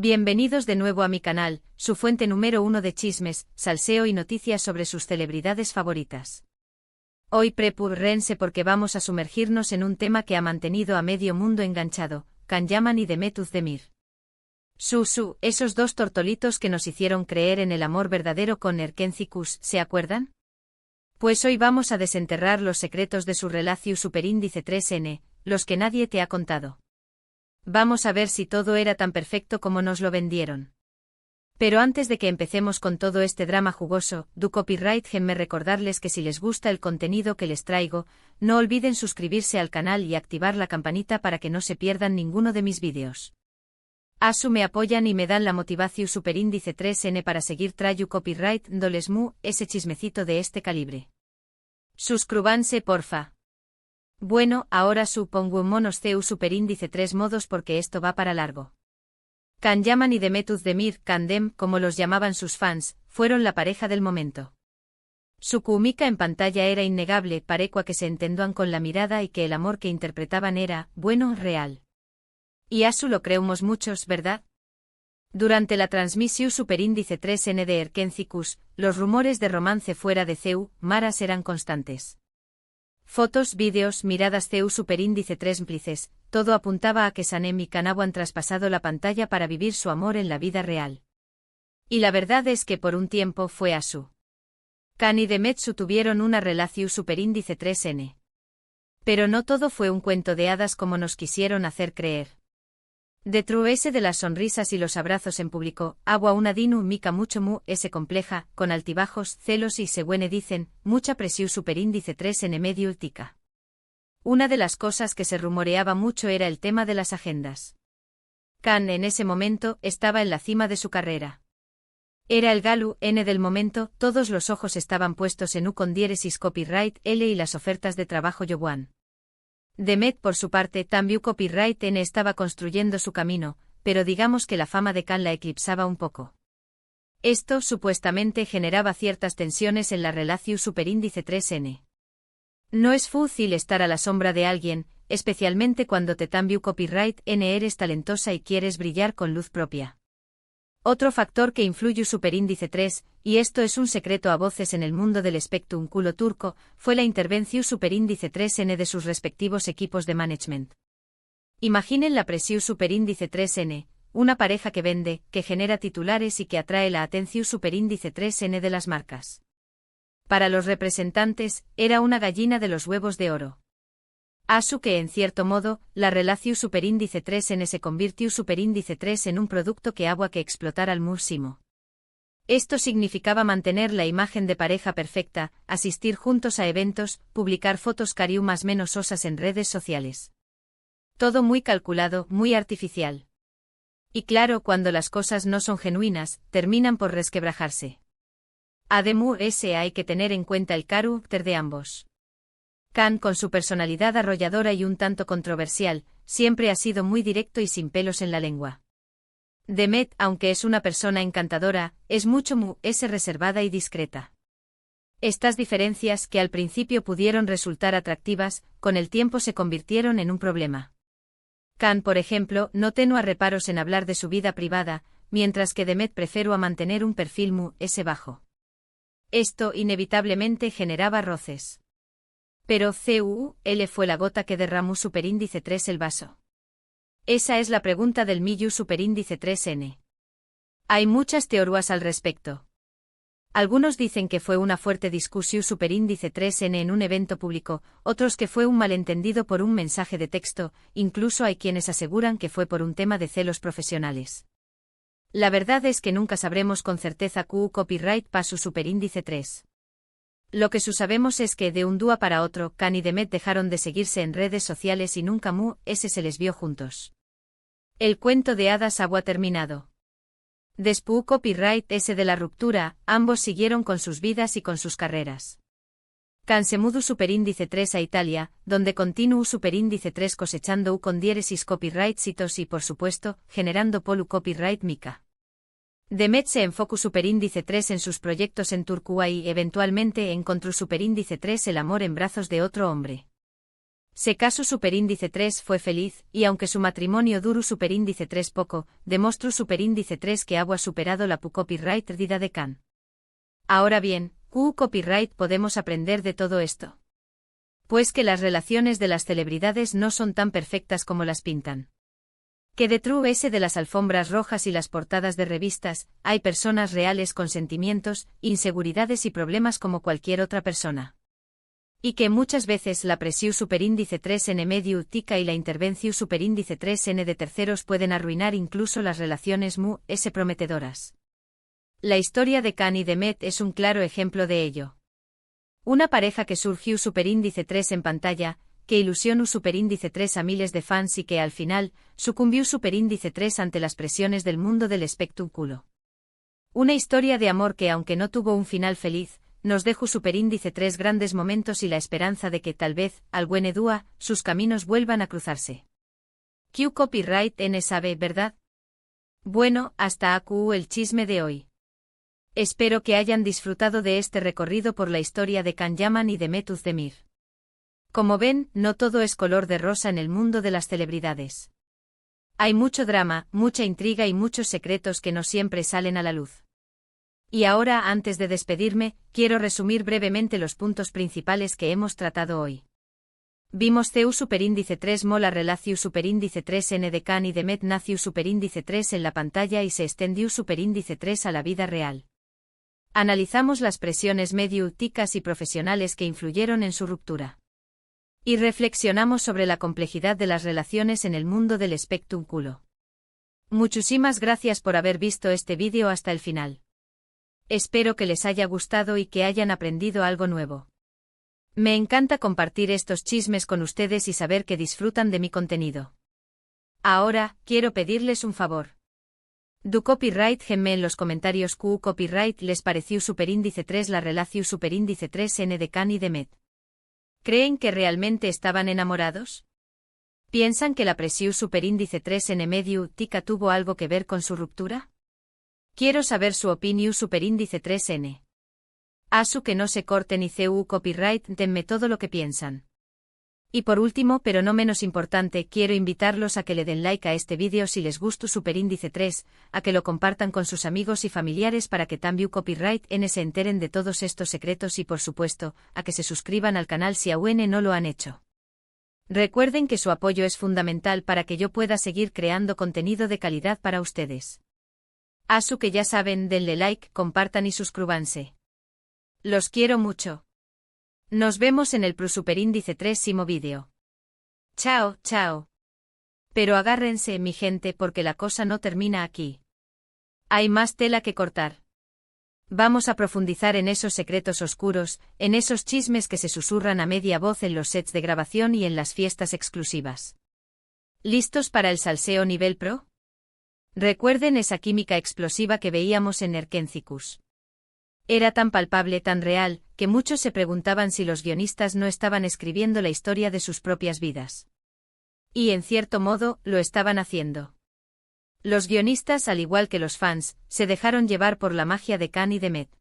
Bienvenidos de nuevo a mi canal, su fuente número 1 de chismes, salseo y noticias sobre sus celebridades favoritas. Hoy prepárense porque vamos a sumergirnos en un tema que ha mantenido a medio mundo enganchado, Can Yaman y Demet Özdemir. Esos dos tortolitos que nos hicieron creer en el amor verdadero con Erkenci Kuş, ¿se acuerdan? Pues hoy vamos a desenterrar los secretos de su relación superíndice 3N, los que nadie te ha contado. Vamos a ver si todo era tan perfecto como nos lo vendieron. Pero antes de que empecemos con todo este drama jugoso, do copyright me recordarles que si les gusta el contenido que les traigo, no olviden suscribirse al canal y activar la campanita para que no se pierdan ninguno de mis vídeos. Me apoyan y me dan la motivación superíndice 3N para seguir trayendo copyright dolesmu ese chismecito de este calibre. Suscríbanse porfa. Bueno, ahora supongamos superíndice 3 modos porque esto va para largo. Can Yaman y Demet Özdemir, Candem, como los llamaban sus fans, fueron la pareja del momento. Su química en pantalla era innegable, parecua que se entendían con la mirada y que el amor que interpretaban era, bueno, real. Y lo creemos muchos, ¿verdad? Durante la transmisión superíndice 3N de Erkenci Kuş, los rumores de romance fuera de CEU, Maras eran constantes. Fotos, vídeos, miradas CEU superíndice 3 cómplices, todo apuntaba a que Sanem y Can habían traspasado la pantalla para vivir su amor en la vida real. Y la verdad es que por un tiempo fue así. Can y Demet tuvieron una relación superíndice 3N. Pero no todo fue un cuento de hadas como nos quisieron hacer creer. Detrás de las sonrisas y los abrazos en público, agua una dinu mica mucho ese compleja, con altibajos, celos y según dicen, mucha presión superíndice 3N medio ultica. Una de las cosas que se rumoreaba mucho era el tema de las agendas. Can en ese momento estaba en la cima de su carrera. Era el galu N del momento, todos los ojos estaban puestos en con diéresis copyright L y las ofertas de trabajo Yowan. Demet por su parte también copyright N estaba construyendo su camino, pero digamos que la fama de Can la eclipsaba un poco. Esto supuestamente generaba ciertas tensiones en la relación superíndice 3N. No es fácil estar a la sombra de alguien, especialmente cuando te también copyright N eres talentosa y quieres brillar con luz propia. Otro factor que influye superíndice 3, y esto es un secreto a voces en el mundo del espectáculo turco, fue la intervención superíndice 3N de sus respectivos equipos de management. Imaginen la presión superíndice 3N, una pareja que vende, que genera titulares y que atrae la atención superíndice 3N de las marcas. Para los representantes, era una gallina de los huevos de oro. Que en cierto modo, la relación superíndice 3N se convirtió superíndice 3 en un producto que agua que explotar al máximo. Esto significaba mantener la imagen de pareja perfecta, asistir juntos a eventos, publicar fotos cariu más menos osas en redes sociales. Todo muy calculado, muy artificial. Y claro, cuando las cosas no son genuinas, terminan por resquebrajarse. Además, hay que tener en cuenta el carácter de ambos. Can, con su personalidad arrolladora y un tanto controversial, siempre ha sido muy directo y sin pelos en la lengua. Demet, aunque es una persona encantadora, es mucho reservada y discreta. Estas diferencias, que al principio pudieron resultar atractivas, con el tiempo se convirtieron en un problema. Can, por ejemplo, no tenía reparos en hablar de su vida privada, mientras que Demet prefería mantener un perfil bajo. Esto inevitablemente generaba roces. Pero L fue la gota que derramó superíndice 3 el vaso. Esa es la pregunta del millu superíndice 3N. Hay muchas teorías al respecto. Algunos dicen que fue una fuerte discusión superíndice 3N en un evento público, otros que fue un malentendido por un mensaje de texto, incluso hay quienes aseguran que fue por un tema de celos profesionales. La verdad es que nunca sabremos con certeza copyright pasu superíndice 3. Lo que sabemos es que de un día para otro, Can y Demet dejaron de seguirse en redes sociales y nunca se les vio juntos. El cuento de hadas ha terminado. Después copyright de la ruptura, ambos siguieron con sus vidas y con sus carreras. Can se mudó superíndice 3 a Italia, donde continuó superíndice 3 cosechando con diéresis copyright citos y por supuesto, generando polu copyright mica. Demet se enfocó superíndice 3 en sus proyectos en Turquía y eventualmente encontró superíndice 3 el amor en brazos de otro hombre. Sekasu superíndice 3 fue feliz, y aunque su matrimonio duru superíndice 3 poco, demostró superíndice 3 que agua superado la pu copyright dida de Can. Ahora bien, ¿qué copyright podemos aprender de todo esto? Pues que las relaciones de las celebridades no son tan perfectas como las pintan. Que detrás de las alfombras rojas y las portadas de revistas, hay personas reales con sentimientos, inseguridades y problemas como cualquier otra persona. Y que muchas veces la presión superíndice 3N medio tica y la intervención superíndice 3N de terceros pueden arruinar incluso las relaciones s prometedoras. La historia de Can y de Met es un claro ejemplo de ello. Una pareja que surgió superíndice 3 en pantalla, que ilusionó superíndice 3 a miles de fans y que al final, sucumbió superíndice 3 ante las presiones del mundo del espectáculo. Una historia de amor que aunque no tuvo un final feliz, nos dejó superíndice 3 grandes momentos y la esperanza de que tal vez, algún día, sus caminos vuelvan a cruzarse. Q copyright N sabe, ¿verdad? Bueno, hasta aquí el chisme de hoy. Espero que hayan disfrutado de este recorrido por la historia de Can Yaman y de Met Özdemir. Como ven, no todo es color de rosa en el mundo de las celebridades. Hay mucho drama, mucha intriga y muchos secretos que no siempre salen a la luz. Y ahora, antes de despedirme, quiero resumir brevemente los puntos principales que hemos tratado hoy. Vimos CU superíndice 3 mola relacio superíndice 3 N de Can y de Met nació superíndice 3 en la pantalla y se extendió superíndice 3 a la vida real. Analizamos las presiones mediáticas y profesionales que influyeron en su ruptura. Y reflexionamos sobre la complejidad de las relaciones en el mundo del espectáculo. Muchísimas gracias por haber visto este vídeo hasta el final. Espero que les haya gustado y que hayan aprendido algo nuevo. Me encanta compartir estos chismes con ustedes y saber que disfrutan de mi contenido. Ahora, quiero pedirles un favor. Du copyright genme en los comentarios Q copyright les pareció superíndice 3 la relación superíndice 3 N de Can y de Met. ¿Creen que realmente estaban enamorados? ¿Piensan que la presión superíndice 3 N medio tica tuvo algo que ver con su ruptura? Quiero saber su opinión superíndice 3N. Asu que no se corten y CU copyright denme todo lo que piensan. Y por último, pero no menos importante, quiero invitarlos a que le den like a este vídeo si les gustó superíndice 3, a que lo compartan con sus amigos y familiares para que también copyright N se enteren de todos estos secretos y por supuesto, a que se suscriban al canal si aún no lo han hecho. Recuerden que su apoyo es fundamental para que yo pueda seguir creando contenido de calidad para ustedes. Asu que ya saben, denle like, compartan y suscríbanse. Los quiero mucho. Nos vemos en el superíndice 3º vídeo. Chao, chao. Pero agárrense, mi gente, porque la cosa no termina aquí. Hay más tela que cortar. Vamos a profundizar en esos secretos oscuros, en esos chismes que se susurran a media voz en los sets de grabación y en las fiestas exclusivas. ¿Listos para el salseo nivel pro? Recuerden esa química explosiva que veíamos en Erkencicus. Era tan palpable, tan real, que muchos se preguntaban si los guionistas no estaban escribiendo la historia de sus propias vidas. Y en cierto modo, lo estaban haciendo. Los guionistas, al igual que los fans, se dejaron llevar por la magia de Can y de Met.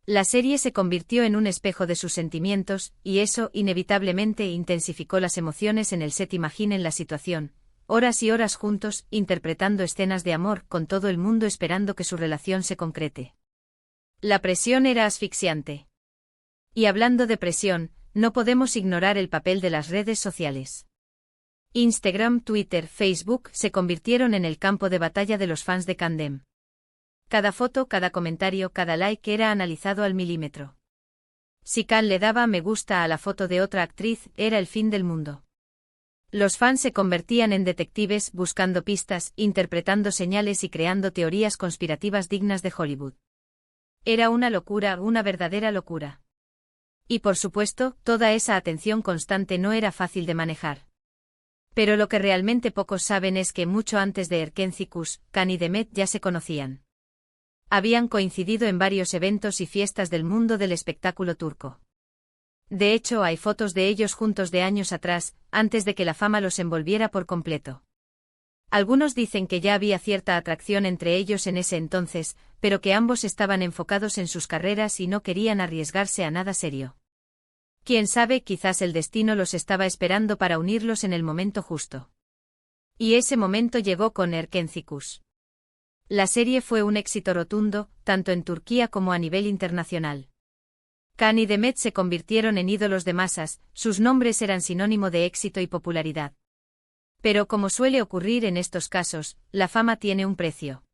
La serie se convirtió en un espejo de sus sentimientos, y eso, inevitablemente, intensificó las emociones en el set. Imaginen la situación. Horas y horas juntos, interpretando escenas de amor, con todo el mundo esperando que su relación se concrete. La presión era asfixiante. Y hablando de presión, no podemos ignorar el papel de las redes sociales. Instagram, Twitter, Facebook se convirtieron en el campo de batalla de los fans de Candem. Cada foto, cada comentario, cada like era analizado al milímetro. Si Can le daba me gusta a la foto de otra actriz, era el fin del mundo. Los fans se convertían en detectives, buscando pistas, interpretando señales y creando teorías conspirativas dignas de Hollywood. Era una locura, una verdadera locura. Y por supuesto, toda esa atención constante no era fácil de manejar. Pero lo que realmente pocos saben es que mucho antes de Erkencicus, Can y de Met ya se conocían. Habían coincidido en varios eventos y fiestas del mundo del espectáculo turco. De hecho, hay fotos de ellos juntos de años atrás, antes de que la fama los envolviera por completo. Algunos dicen que ya había cierta atracción entre ellos en ese entonces, pero que ambos estaban enfocados en sus carreras y no querían arriesgarse a nada serio. Quién sabe, quizás el destino los estaba esperando para unirlos en el momento justo. Y ese momento llegó con Erkencikus. La serie fue un éxito rotundo, tanto en Turquía como a nivel internacional. Can y Demet se convirtieron en ídolos de masas, sus nombres eran sinónimo de éxito y popularidad. Pero como suele ocurrir en estos casos, la fama tiene un precio.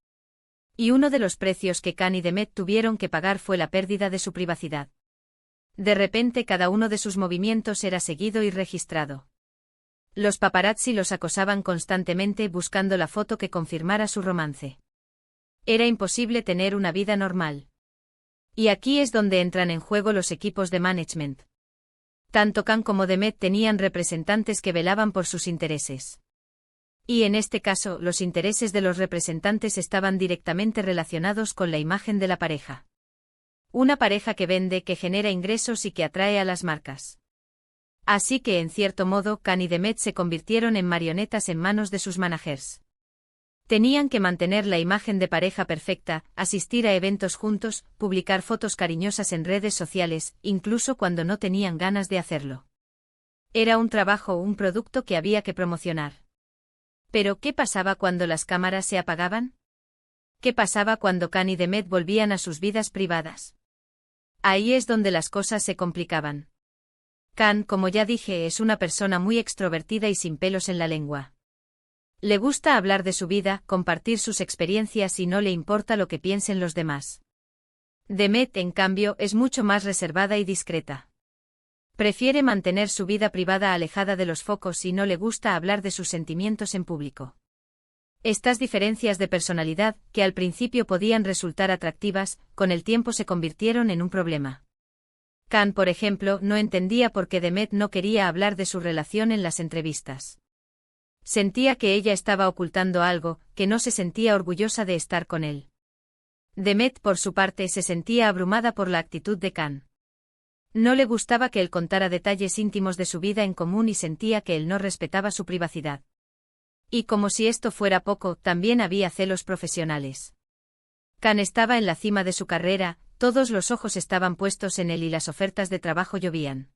Y uno de los precios que Can y Demet tuvieron que pagar fue la pérdida de su privacidad. De repente cada uno de sus movimientos era seguido y registrado. Los paparazzi los acosaban constantemente buscando la foto que confirmara su romance. Era imposible tener una vida normal. Y aquí es donde entran en juego los equipos de management. Tanto Can como Demet tenían representantes que velaban por sus intereses. Y en este caso, los intereses de los representantes estaban directamente relacionados con la imagen de la pareja. Una pareja que vende, que genera ingresos y que atrae a las marcas. Así que, en cierto modo, Can y Demet se convirtieron en marionetas en manos de sus managers. Tenían que mantener la imagen de pareja perfecta, asistir a eventos juntos, publicar fotos cariñosas en redes sociales, incluso cuando no tenían ganas de hacerlo. Era un trabajo o un producto que había que promocionar. Pero, ¿qué pasaba cuando las cámaras se apagaban? ¿Qué pasaba cuando Can y Demet volvían a sus vidas privadas? Ahí es donde las cosas se complicaban. Can, como ya dije, es una persona muy extrovertida y sin pelos en la lengua. Le gusta hablar de su vida, compartir sus experiencias y no le importa lo que piensen los demás. Demet, en cambio, es mucho más reservada y discreta. Prefiere mantener su vida privada alejada de los focos y no le gusta hablar de sus sentimientos en público. Estas diferencias de personalidad, que al principio podían resultar atractivas, con el tiempo se convirtieron en un problema. Can, por ejemplo, no entendía por qué Demet no quería hablar de su relación en las entrevistas. Sentía que ella estaba ocultando algo, que no se sentía orgullosa de estar con él. Demet, por su parte, se sentía abrumada por la actitud de Can. No le gustaba que él contara detalles íntimos de su vida en común y sentía que él no respetaba su privacidad. Y como si esto fuera poco, también había celos profesionales. Can estaba en la cima de su carrera, todos los ojos estaban puestos en él y las ofertas de trabajo llovían.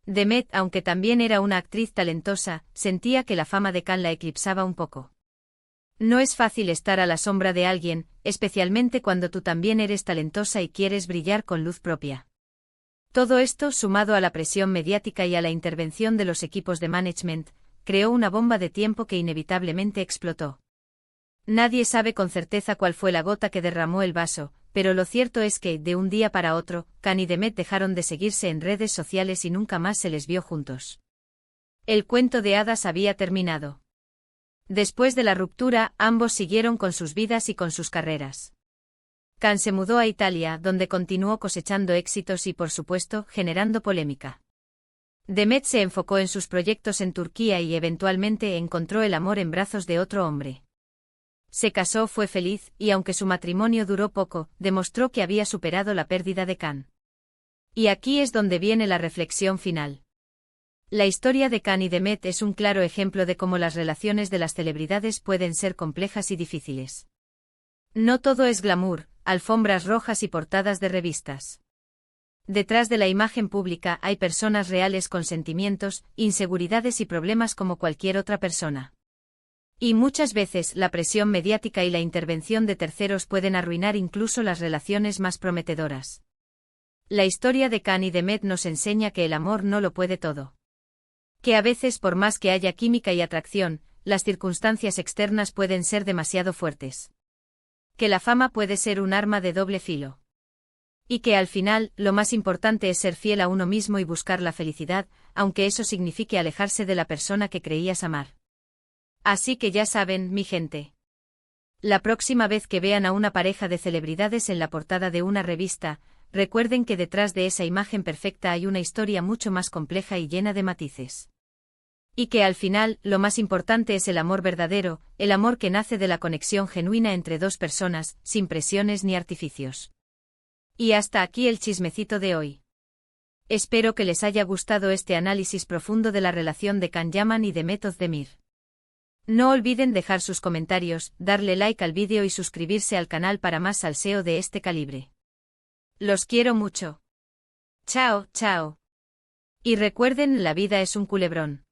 Demet, aunque también era una actriz talentosa, sentía que la fama de Can la eclipsaba un poco. No es fácil estar a la sombra de alguien, especialmente cuando tú también eres talentosa y quieres brillar con luz propia. Todo esto, sumado a la presión mediática y a la intervención de los equipos de management, creó una bomba de tiempo que inevitablemente explotó. Nadie sabe con certeza cuál fue la gota que derramó el vaso, pero lo cierto es que, de un día para otro, Can y Demet dejaron de seguirse en redes sociales y nunca más se les vio juntos. El cuento de hadas había terminado. Después de la ruptura, ambos siguieron con sus vidas y con sus carreras. Can se mudó a Italia, donde continuó cosechando éxitos y, por supuesto, generando polémica. Demet se enfocó en sus proyectos en Turquía y eventualmente encontró el amor en brazos de otro hombre. Se casó, fue feliz, y aunque su matrimonio duró poco, demostró que había superado la pérdida de Can. Y aquí es donde viene la reflexión final. La historia de Can y Demet es un claro ejemplo de cómo las relaciones de las celebridades pueden ser complejas y difíciles. No todo es glamour, alfombras rojas y portadas de revistas. Detrás de la imagen pública hay personas reales con sentimientos, inseguridades y problemas como cualquier otra persona. Y muchas veces la presión mediática y la intervención de terceros pueden arruinar incluso las relaciones más prometedoras. La historia de Can y Demet nos enseña que el amor no lo puede todo. Que a veces, por más que haya química y atracción, las circunstancias externas pueden ser demasiado fuertes. Que la fama puede ser un arma de doble filo. Y que al final, lo más importante es ser fiel a uno mismo y buscar la felicidad, aunque eso signifique alejarse de la persona que creías amar. Así que ya saben, mi gente. La próxima vez que vean a una pareja de celebridades en la portada de una revista, recuerden que detrás de esa imagen perfecta hay una historia mucho más compleja y llena de matices. Y que al final, lo más importante es el amor verdadero, el amor que nace de la conexión genuina entre dos personas, sin presiones ni artificios. Y hasta aquí el chismecito de hoy. Espero que les haya gustado este análisis profundo de la relación de Can Yaman y Demet Özdemir. No olviden dejar sus comentarios, darle like al vídeo y suscribirse al canal para más salseo de este calibre. Los quiero mucho. Chao, chao. Y recuerden, la vida es un culebrón.